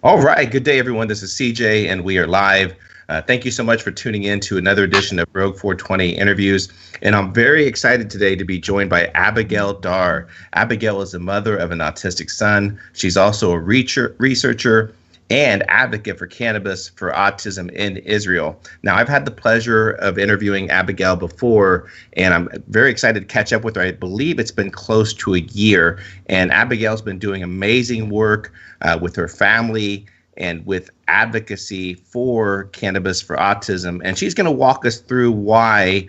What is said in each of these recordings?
All right. Good day, everyone. This is CJ, and we are live. Thank you so much for tuning in to another edition of Rogue 420 Interviews. And I'm very excited today to be joined by Abigail Dar. Abigail is the mother of an autistic son. She's also a researcher and advocate for cannabis for autism in Israel. Now, I've had the pleasure of interviewing Abigail before, and I'm very excited to catch up with her. I believe it's been close to a year, and Abigail's been doing amazing work with her family and with advocacy for cannabis for autism. And she's going to walk us through why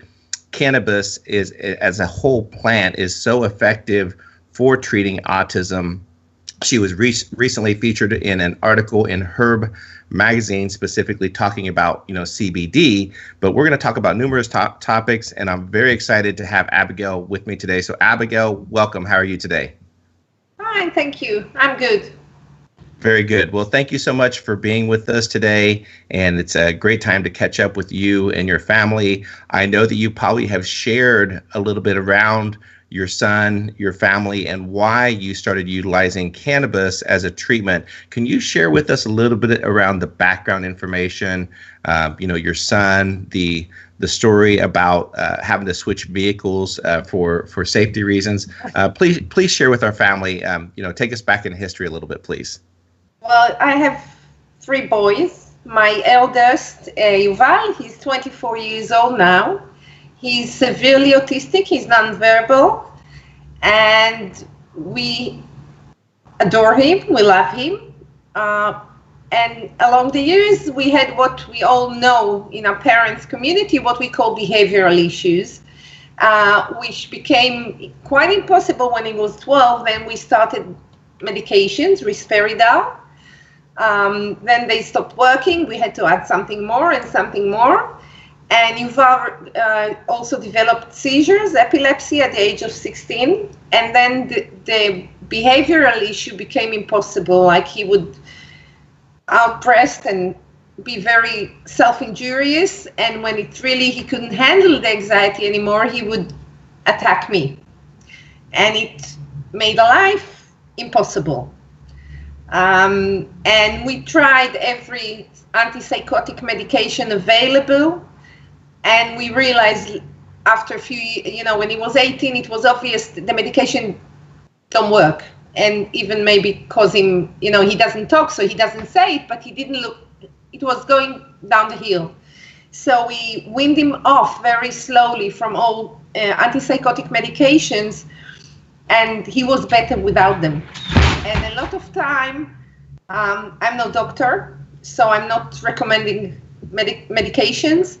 cannabis is, as a whole plant, is so effective for treating autism. She was recently featured in an article in Herb magazine, specifically talking about, CBD. But we're going to talk about numerous topics, and I'm very excited to have Abigail with me today. So, Abigail, welcome. How are you today? Fine, thank you. I'm good. Very good. Well, thank you so much for being with us today, and it's a great time to catch up with you and your family. I know that you probably have shared a little bit around your son, your family, and why you started utilizing cannabis as a treatment. Can you share with us a little bit around the background information, your son, the story about having to switch vehicles for safety reasons? Please share with our family, take us back in history a little bit, please. Well, I have 3 boys. My eldest, Yuval, he's 24 years old now. He's severely autistic, he's nonverbal, and we adore him, we love him. And along the years, we had what we all know in our parents' community, what we call behavioral issues, which became quite impossible when he was 12. Then we started medications, risperidone. Then they stopped working. We had to add something more and something more. And Yuval also developed seizures, epilepsy at the age of 16. And then the behavioral issue became impossible. Like he would outburst and be very self-injurious. And when he couldn't handle the anxiety anymore, he would attack me. And it made life impossible. And we tried every antipsychotic medication available. And we realized after a few, when he was 18, it was obvious the medication don't work. And even maybe cause him, he doesn't talk, so he doesn't say it, but he didn't look, it was going down the hill. So we weaned him off very slowly from all antipsychotic medications, and he was better without them. And a lot of time, I'm no doctor, so I'm not recommending medications.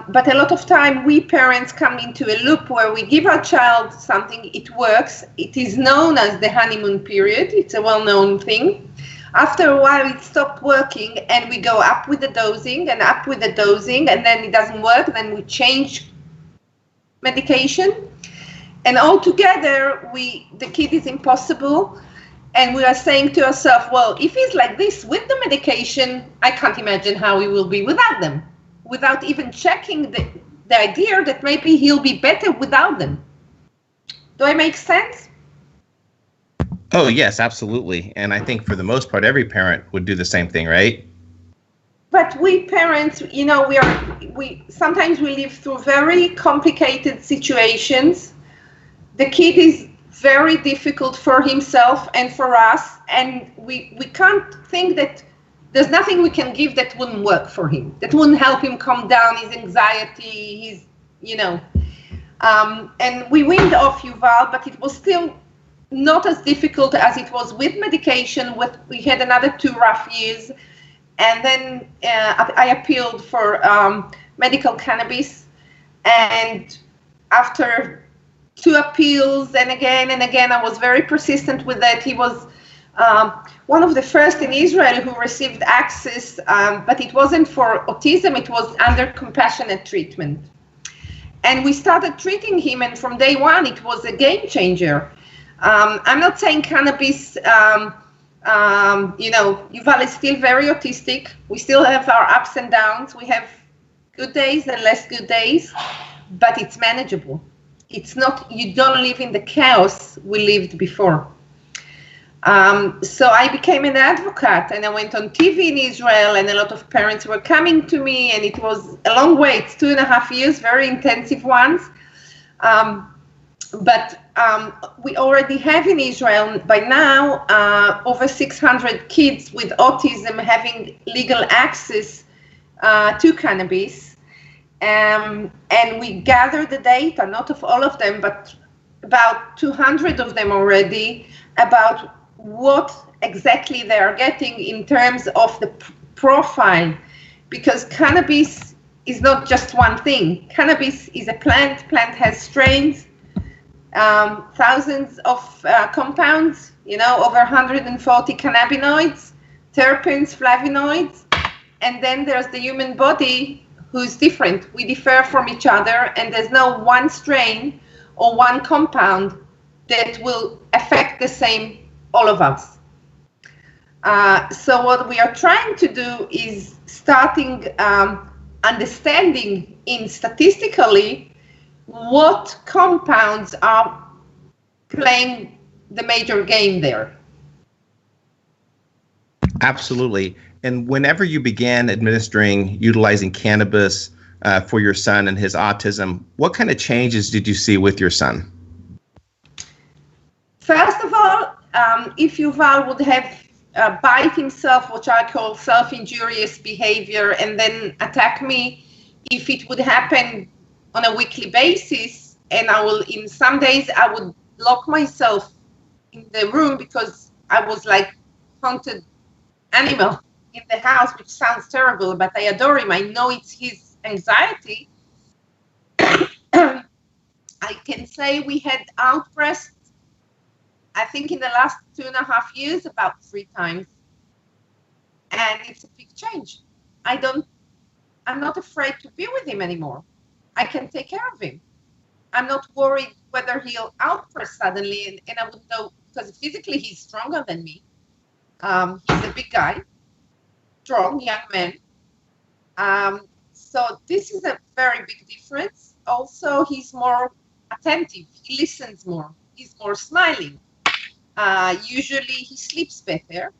But a lot of time we parents come into a loop where we give our child something, it works. It is known as the honeymoon period. It's a well-known thing. After a while it stopped working and we go up with the dosing and up with the dosing, and then it doesn't work, then we change medication. And altogether the kid is impossible. And we are saying to ourselves, well, if he's like this with the medication, I can't imagine how he will be without them, without even checking the idea that maybe he'll be better without them. Do I make sense? Oh, yes, absolutely. And I think for the most part, every parent would do the same thing, right? But we parents, sometimes we live through very complicated situations. The kid is very difficult for himself and for us, and we can't think that there's nothing we can give that wouldn't work for him, that wouldn't help him calm down his anxiety, and we weaned off Yuval, but it was still not as difficult as it was with medication. We had another 2 rough years, and then I appealed for medical cannabis, and after 2 appeals and again, I was very persistent with that. He was one of the first in Israel who received access, but it wasn't for autism, it was under compassionate treatment. And we started treating him, and from day one, it was a game changer. I'm not saying cannabis, Yuval is still very autistic. We still have our ups and downs. We have good days and less good days, but it's manageable. It's not, you don't live in the chaos we lived before. So I became an advocate, and I went on TV in Israel, and a lot of parents were coming to me, and it was a long wait, 2.5 years, very intensive ones. But we already have in Israel by now over 600 kids with autism having legal access to cannabis. And we gather the data, not of all of them, but about 200 of them already, about what exactly they are getting in terms of the profile. Because cannabis is not just one thing. Cannabis is a plant. Plant has strains. Thousands of compounds, over 140 cannabinoids, terpenes, flavonoids, and then there's the human body who's different. We differ from each other, and there's no one strain or one compound that will affect the same all of us. So what we are trying to do is starting understanding in statistically what compounds are playing the major game there. Absolutely. And whenever you began utilizing cannabis for your son and his autism, what kind of changes did you see with your son? First of all, if Yuval would have bite himself, which I call self-injurious behavior, and then attack me, if it would happen on a weekly basis, and in some days I would lock myself in the room because I was like haunted animal in the house, which sounds terrible, but I adore him. I know it's his anxiety. I can say we had outbursts, I think in the last 2.5 years, about 3 times. And it's a big change. I'm not afraid to be with him anymore. I can take care of him. I'm not worried whether he'll outburst suddenly, and I wouldn't know, because physically he's stronger than me. He's a big guy, strong young man. So this is a very big difference. Also, he's more attentive. He listens more. He's more smiling. Usually he sleeps better.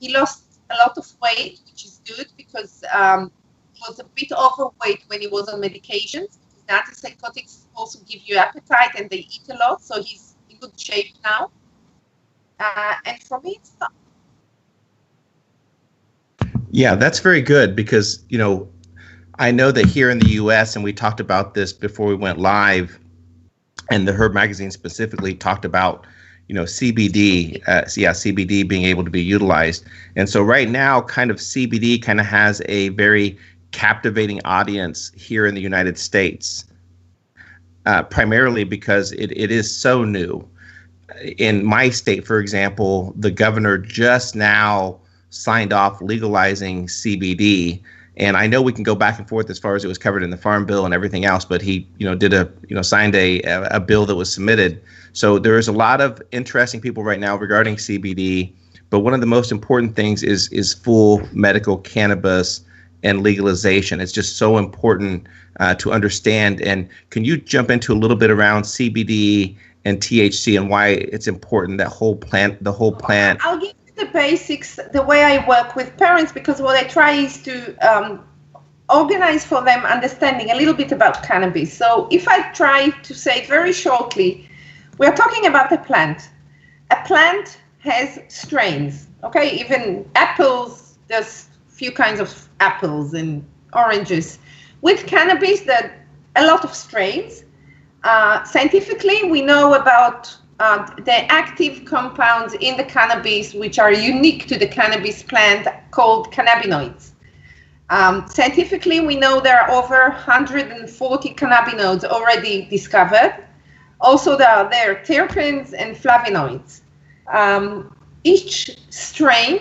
He lost a lot of weight, which is good because he was a bit overweight when he was on medications. Antipsychotics also give you appetite, and they eat a lot, so he's in good shape now. And for me, it's fun. Yeah, that's very good because, I know that here in the U.S., and we talked about this before we went live, and the Herb magazine specifically talked about, CBD, CBD being able to be utilized. And so right now, kind of CBD kind of has a very captivating audience here in the United States, primarily because it is so new. In my state, for example, the governor just now signed off legalizing CBD. And I know we can go back and forth as far as it was covered in the Farm Bill and everything else, but he, signed a bill that was submitted. So there is a lot of interesting people right now regarding CBD. But one of the most important things is full medical cannabis and legalization. It's just so important to understand. And can you jump into a little bit around CBD and THC and why it's important, the whole plant? I'll give you the basics, the way I work with parents, because what I try is to organize for them understanding a little bit about cannabis. So if I try to say very shortly, we're talking about a plant. A plant has strains, okay? Even apples, there's few kinds of apples and oranges. With cannabis, there are a lot of strains. Scientifically, we know about the active compounds in the cannabis, which are unique to the cannabis plant, called cannabinoids. Scientifically, we know there are over 140 cannabinoids already discovered. Also, there are terpenes and flavonoids. Each strain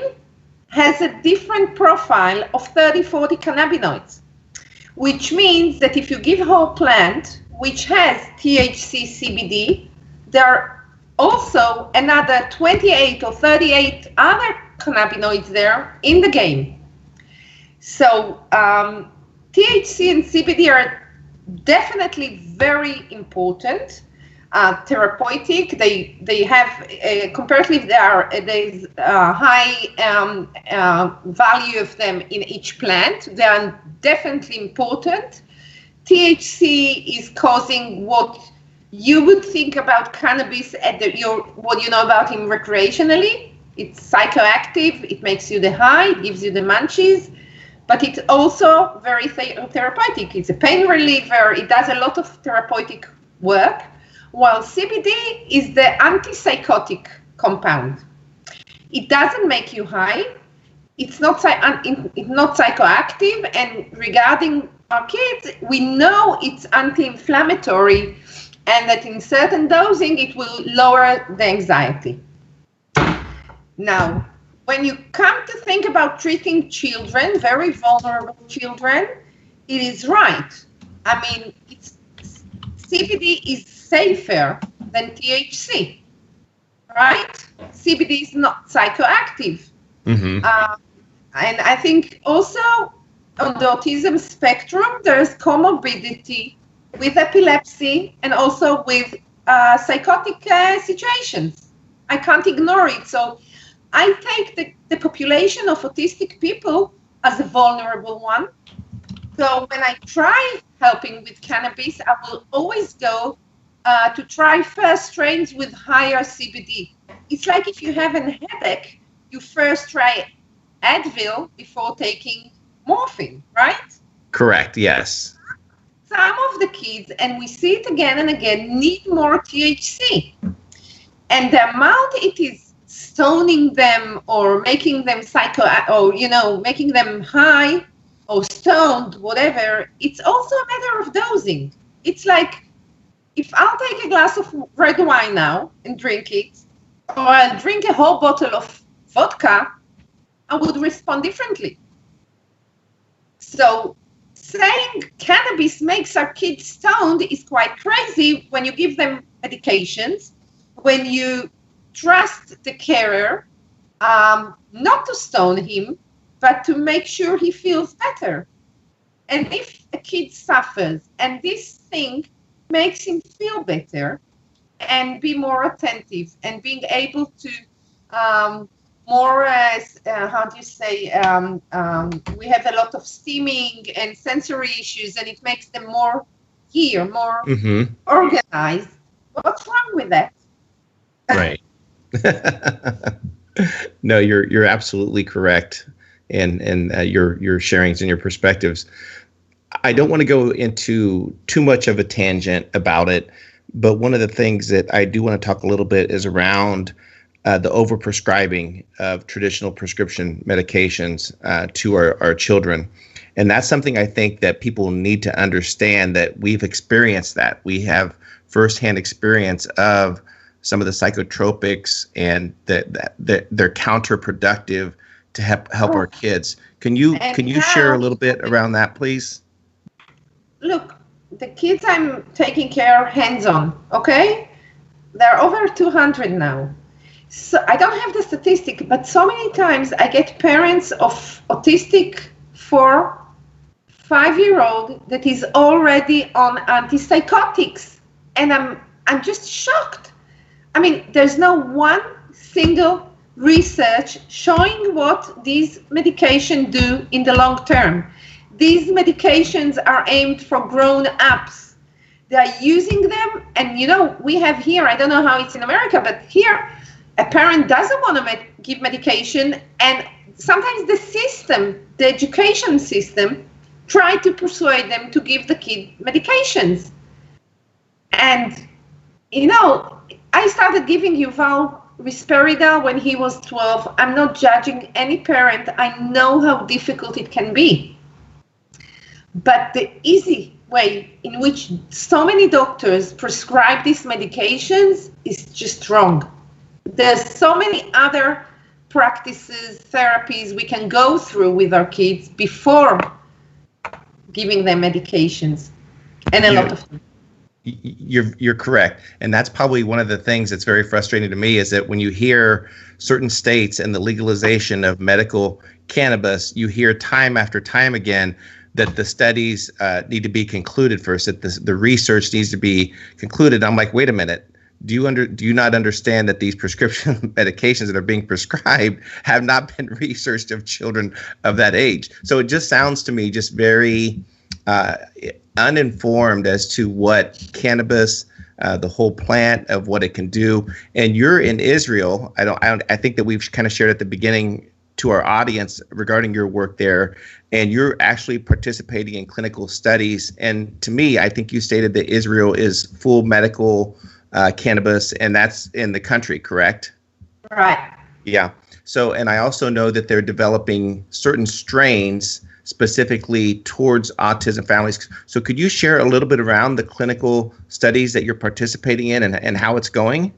has a different profile of 30-40 cannabinoids, which means that if you give a whole plant which has THC, CBD, there are also another 28 or 38 other cannabinoids there in the game. So THC and CBD are definitely very important. therapeutic. They have comparatively there's high value of them in each plant. They are definitely important. THC is causing what you would think about cannabis what you know about him recreationally. It's psychoactive. It makes you the high. It gives you the munchies. But it's also very therapeutic. It's a pain reliever. It does a lot of therapeutic work, while CBD is the antipsychotic compound. It doesn't make you high. It's not psychoactive. And regarding our kids, we know it's anti-inflammatory, and that in certain dosing, it will lower the anxiety. Now, when you come to think about treating children, very vulnerable children, it is right. I mean, CBD is safer than THC, right? CBD is not psychoactive. Mm-hmm. And I think also on the autism spectrum, there's comorbidity with epilepsy and also with psychotic situations. I can't ignore it. So I take the population of autistic people as a vulnerable one. So when I try helping with cannabis, I will always go to try first strains with higher CBD. It's like if you have a headache, you first try Advil before taking morphine, right? Correct, yes. Some of the kids, and we see it again and again, need more THC. And the amount it is stoning them or making them making them high or stoned, whatever, it's also a matter of dosing. It's like, if I'll take a glass of red wine now and drink it, or I'll drink a whole bottle of vodka, I would respond differently. So saying cannabis makes our kids stoned is quite crazy when you give them medications, when you trust the carer not to stone him, but to make sure he feels better. And if a kid suffers and this thing makes him feel better and be more attentive and being able to we have a lot of steaming and sensory issues, and it makes them more organized. What's wrong with that? Right. No, you're absolutely correct, and your sharings and your perspectives. I don't want to go into too much of a tangent about it, but one of the things that I do want to talk a little bit is around the overprescribing of traditional prescription medications to our children. And that's something I think that people need to understand, that we've experienced that. We have firsthand experience of some of the psychotropics, and that they're counterproductive to help our kids. Can you share a little bit around that, please? Look, the kids I'm taking care of hands-on, okay? There are over 200 now. So I don't have the statistic, but so many times I get parents of autistic 4, 5-year-old that is already on antipsychotics, and I'm just shocked. I mean, there's no one single research showing what these medications do in the long term. These medications are aimed for grown-ups. They are using them, and we have here, I don't know how it's in America, but here a parent doesn't want to give medication, and sometimes the education system, try to persuade them to give the kid medications. And, I started giving Yuval risperidone when he was 12. I'm not judging any parent. I know how difficult it can be. But the easy way in which so many doctors prescribe these medications is just wrong. There's so many other practices, therapies we can go through with our kids before giving them medications, and a lot of them. You're correct, and that's probably one of the things that's very frustrating to me, is that when you hear certain states and the legalization of medical cannabis, you hear time after time again that the studies need to be concluded first, that the research needs to be concluded. I'm like, wait a minute. Do you not understand that these prescription medications that are being prescribed have not been researched of children of that age? So it just sounds to me just very uninformed as to what cannabis, the whole plant of what it can do. And you're in Israel. I think that we've kind of shared at the beginning to our audience regarding your work there, and you're actually participating in clinical studies. And to me, I think you stated that Israel is full medical cannabis, and that's in the country, correct? Right. Yeah. So, and I also know that they're developing certain strains specifically towards autism families. So could you share a little bit around the clinical studies that you're participating in and how it's going?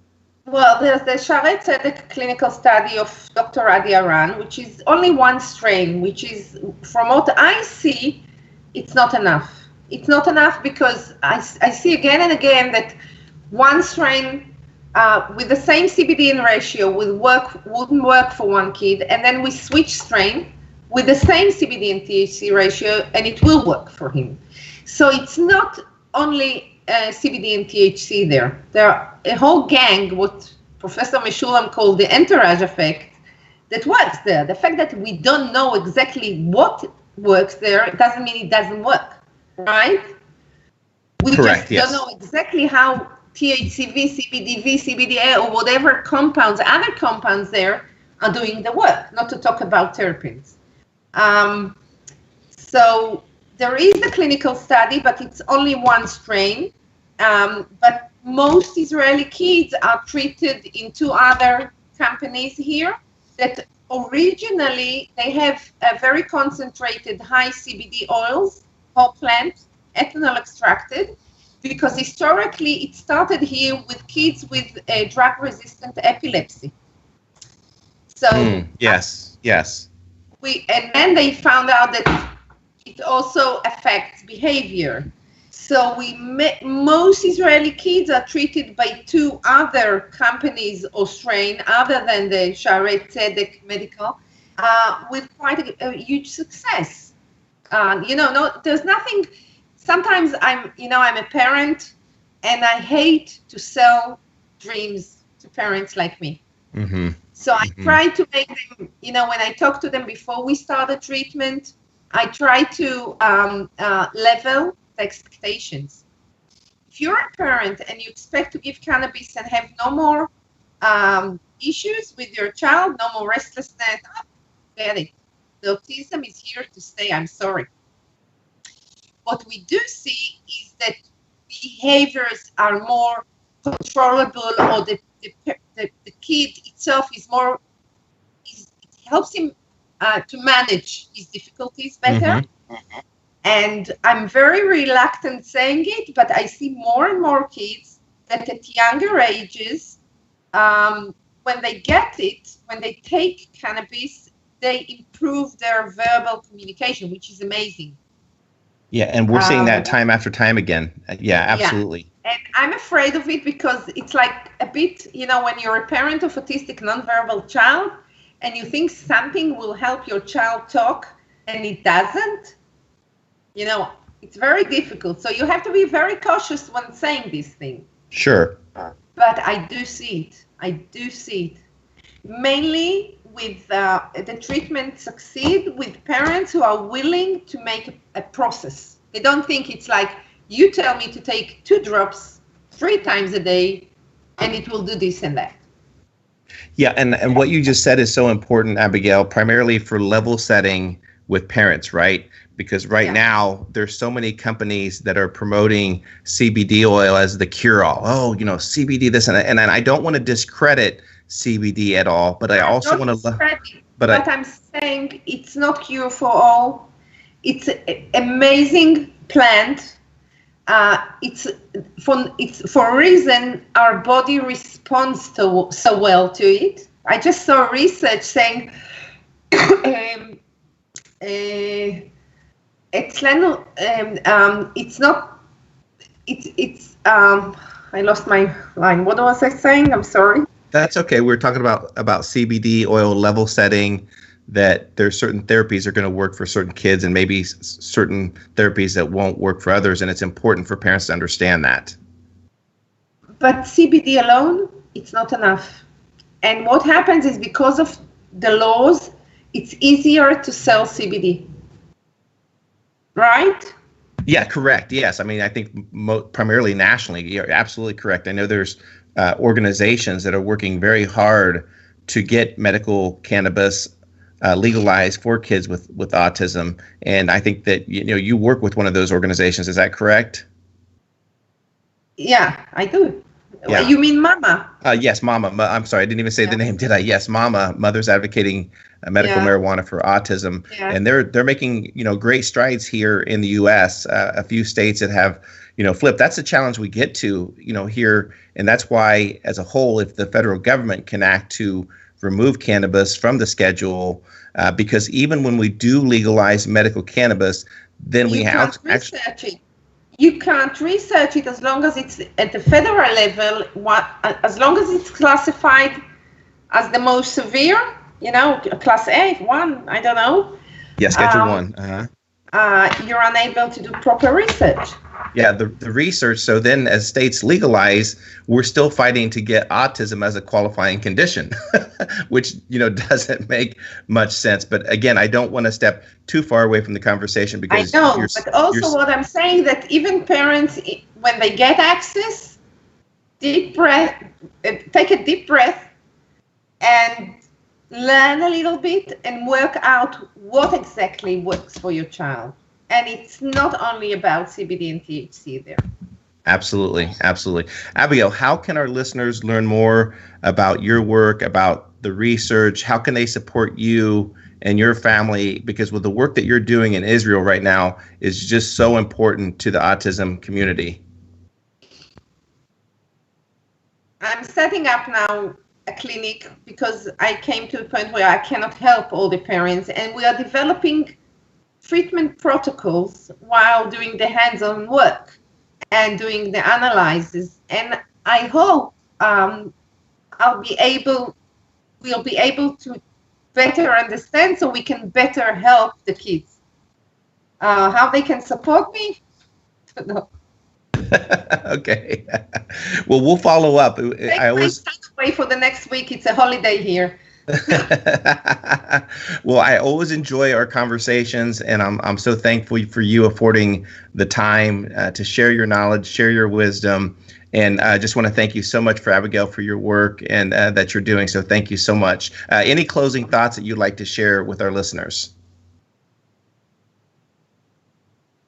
Well, there's the Sharet Tzedek clinical study of Dr. Adi Aran, which is only one strain, which is, from what I see, it's not enough. It's not enough because I see again and again that one strain with the same CBD in ratio wouldn't work for one kid, and then we switch strain with the same CBD and THC ratio, and it will work for him. So it's not only CBD and THC there. There are a whole gang, what Professor Meshulam called the entourage effect, that works there. The fact that we don't know exactly what works there doesn't mean it doesn't work, right? We Correct, just yes. don't know exactly how THCV, CBDV, CBDA, or whatever compounds, other compounds there are doing the work, not to talk about terpenes. So there is a clinical study, but it's only one strain. But most Israeli kids are treated in two other companies here that originally they have a very concentrated high CBD oils, whole plant, ethanol extracted, because historically it started here with kids with drug-resistant epilepsy. So yes. And then they found out that it also affects behavior. So most Israeli kids are treated by two other companies or strain other than the Sharet Tzedek medical with quite a huge success. There's nothing. Sometimes I'm a parent, and I hate to sell dreams to parents like me. Mm-hmm. So I try to make them, when I talk to them before we start the treatment, I try to level the expectations. If you're a parent and you expect to give cannabis and have no more issues with your child, no more restlessness, get it. The autism is here to stay. I'm sorry. What we do see is that behaviors are more controllable, or the kid itself is more, it helps him to manage his difficulties better. Mm-hmm. And I'm very reluctant saying it, but I see more and more kids that at younger ages, when they get it, when they take cannabis, they improve their verbal communication, which is amazing. Yeah, and we're seeing that time after time again. Yeah, absolutely. Yeah. And I'm afraid of it because it's like a bit, when you're a parent of autistic nonverbal child and you think something will help your child talk and it doesn't, it's very difficult. So you have to be very cautious when saying this thing. Sure. But I do see it. Mainly with the treatment succeed with parents who are willing to make a process. They don't think it's like, you tell me to take 2 drops 3 times a day and it will do this and that. Yeah, and what you just said is so important, Abigail, primarily for level setting with parents, right? Because now there's so many companies that are promoting CBD oil as the cure-all. Oh, CBD this and that. And I don't want to discredit CBD at all, but I also want to. But I'm saying it's not cure for all. It's an amazing plant. It's for a reason our body responds so well to it. I just saw research saying I lost my line. What was I saying? I'm sorry. That's okay. We're talking about CBD oil level setting, that there's certain therapies are going to work for certain kids and maybe certain therapies that won't work for others. And it's important for parents to understand that. But CBD alone, it's not enough. And what happens is because of the laws, it's easier to sell CBD. Right? Yeah, correct. Yes. I mean, I think primarily nationally, you're absolutely correct. I know there's organizations that are working very hard to get medical cannabis legalized for kids with autism. And I think that, you work with one of those organizations. Is that correct? Yeah, I do. Yeah. You mean Mama? Yes, Mama. I'm sorry, I didn't even say the name, did I? Yes, Mama. Mothers Advocating Medical Marijuana for Autism, and they're making great strides here in the U.S. A few states that have flipped. That's a challenge we get to here, and that's why, as a whole, if the federal government can act to remove cannabis from the schedule, because even when we do legalize medical cannabis, then we have actually. You can't research it as long as it's at the federal level. As long as it's classified as the most severe, class A, 1, I don't know. Yeah, Schedule 1. You're unable to do proper research. Yeah, the research. So then as states legalize, we're still fighting to get autism as a qualifying condition, which, doesn't make much sense. But again, I don't want to step too far away from the conversation because I know, but also what I'm saying that even parents, when they get access, take a deep breath and learn a little bit and work out what exactly works for your child. And it's not only about CBD and THC there. Absolutely. Absolutely. Abigail, how can our listeners learn more about your work, about the research? How can they support you and your family? Because with the work that you're doing in Israel right now is just so important to the autism community. I'm setting up now a clinic because I came to a point where I cannot help all the parents, and we are developing treatment protocols while doing the hands-on work and doing the analysis. And I hope we'll be able to better understand so we can better help the kids. How they can support me? No. Okay. Well, we'll follow up. I always away for the next week. It's a holiday here. Well, I always enjoy our conversations, and I'm so thankful for you affording the time to share your knowledge, share your wisdom, and I just want to thank you so much for Abigail for your work and that you're doing. So thank you so much. Any closing thoughts that you'd like to share with our listeners?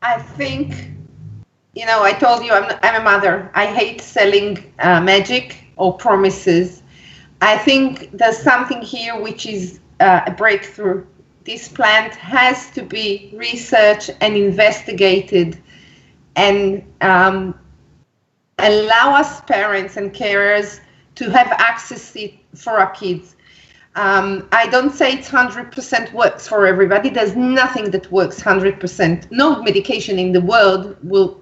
I think, I told you I'm a mother. I hate selling magic or promises. I think there's something here which is a breakthrough. This plant has to be researched and investigated and allow us parents and carers to have access to it for our kids. I don't say it's 100% works for everybody. There's nothing that works 100%. No medication in the world will,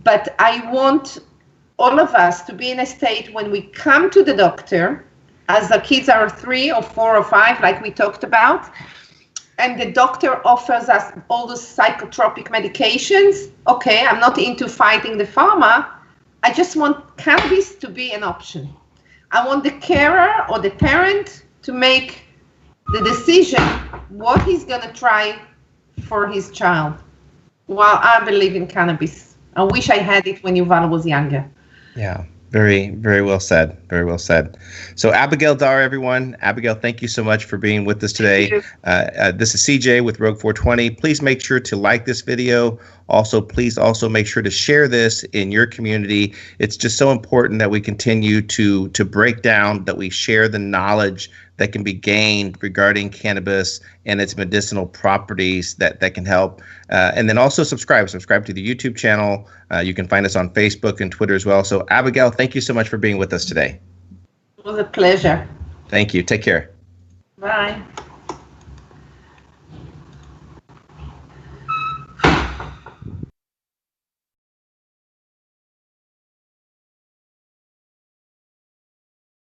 but I want all of us to be in a state when we come to the doctor, as the kids are 3 or 4 or 5, like we talked about, and the doctor offers us all those psychotropic medications. Okay, I'm not into fighting the pharma. I just want cannabis to be an option. I want the carer or the parent to make the decision what he's going to try for his child. Well, I believe in cannabis. I wish I had it when Yuval was younger. Yeah, very, very well said. Very well said. So Abigail Dar, everyone. Abigail, thank you so much for being with us today. This is CJ with Rogue 420. Please make sure to like this video. Please make sure to share this in your community. It's just so important that we continue to break down, that we share the knowledge that can be gained regarding cannabis and its medicinal properties that can help. And then also subscribe to the YouTube channel. You can find us on Facebook and Twitter as well. So Abigail, thank you so much for being with us today. It was a pleasure. Thank you. Take care. Bye.